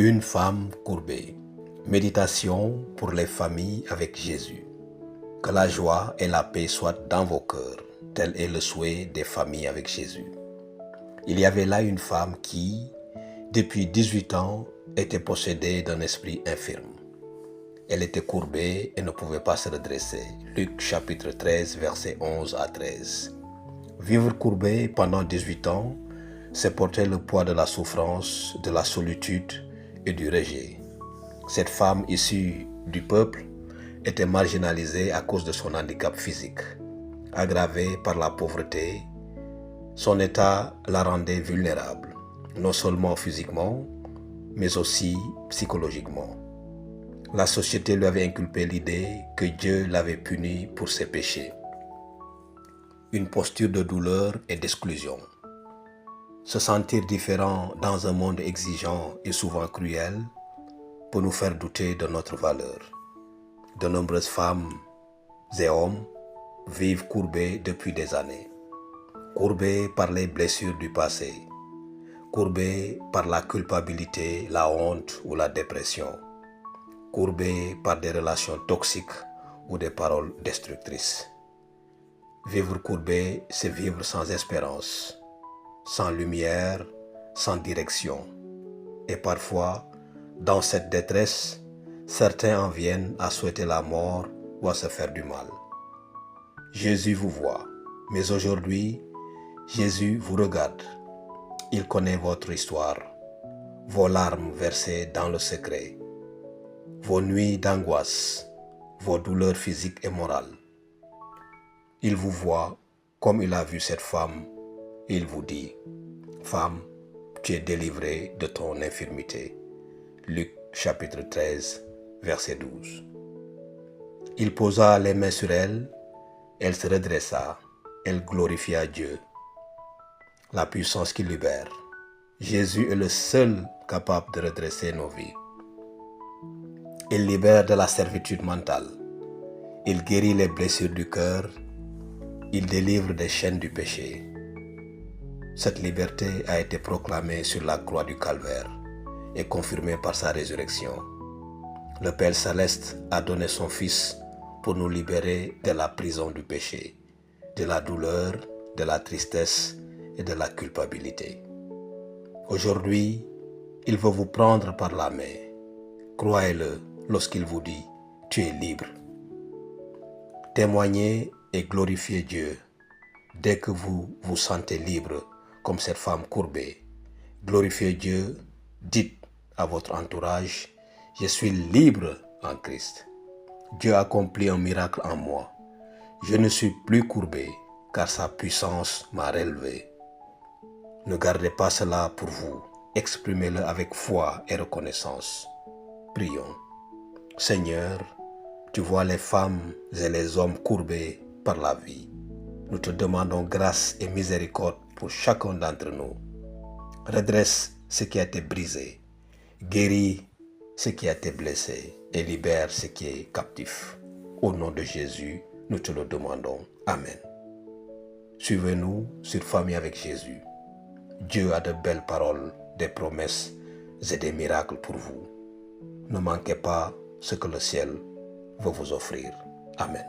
Une femme courbée. Méditation pour les familles avec Jésus. Que la joie et la paix soient dans vos cœurs, tel est le souhait des familles avec Jésus. Il y avait là une femme qui, depuis 18 ans, était possédée d'un esprit infirme. Elle était courbée et ne pouvait pas se redresser. Luc chapitre 13, versets 11 à 13. Vivre courbé pendant 18 ans, c'est porter le poids de la souffrance, de la solitude et du rejet. Cette femme issue du peuple était marginalisée à cause de son handicap physique. Aggravée par la pauvreté, son état la rendait vulnérable, non seulement physiquement, mais aussi psychologiquement. La société lui avait inculpé l'idée que Dieu l'avait punie pour ses péchés. Une posture de douleur et d'exclusion. Se sentir différent dans un monde exigeant et souvent cruel peut nous faire douter de notre valeur. De nombreuses femmes et hommes vivent courbés depuis des années. Courbés par les blessures du passé. Courbés par la culpabilité, la honte ou la dépression. Courbés par des relations toxiques ou des paroles destructrices. Vivre courbé, c'est vivre sans espérance, sans lumière, sans direction. Et parfois, dans cette détresse, certains en viennent à souhaiter la mort ou à se faire du mal. Jésus vous voit, mais aujourd'hui, Jésus vous regarde. Il connaît votre histoire, vos larmes versées dans le secret, vos nuits d'angoisse, vos douleurs physiques et morales. Il vous voit comme il a vu cette femme. Il vous dit, « Femme, tu es délivrée de ton infirmité. » Luc chapitre 13, verset 12. Il posa les mains sur elle, elle se redressa, elle glorifia Dieu. La puissance qui libère. Jésus est le seul capable de redresser nos vies. Il libère de la servitude mentale. Il guérit les blessures du cœur. Il délivre des chaînes du péché. Cette liberté a été proclamée sur la croix du Calvaire et confirmée par sa résurrection. Le Père Céleste a donné son Fils pour nous libérer de la prison du péché, de la douleur, de la tristesse et de la culpabilité. Aujourd'hui, il veut vous prendre par la main. Croyez-le lorsqu'il vous dit « Tu es libre ». Témoignez et glorifiez Dieu dès que vous vous sentez libre comme cette femme courbée. Glorifiez Dieu, dites à votre entourage « Je suis libre en Christ. Dieu a accompli un miracle en moi. Je ne suis plus courbé car sa puissance m'a relevé. » Ne gardez pas cela pour vous. Exprimez-le avec foi et reconnaissance. Prions. Seigneur, tu vois les femmes et les hommes courbés par la vie. Nous te demandons grâce et miséricorde pour chacun d'entre nous. Redresse ce qui a été brisé, guéris ce qui a été blessé et libère ce qui est captif. Au nom de Jésus, nous te le demandons. Amen. Suivez-nous sur Famille avec Jésus. Dieu a de belles paroles, des promesses et des miracles pour vous. Ne manquez pas ce que le ciel veut vous offrir. Amen.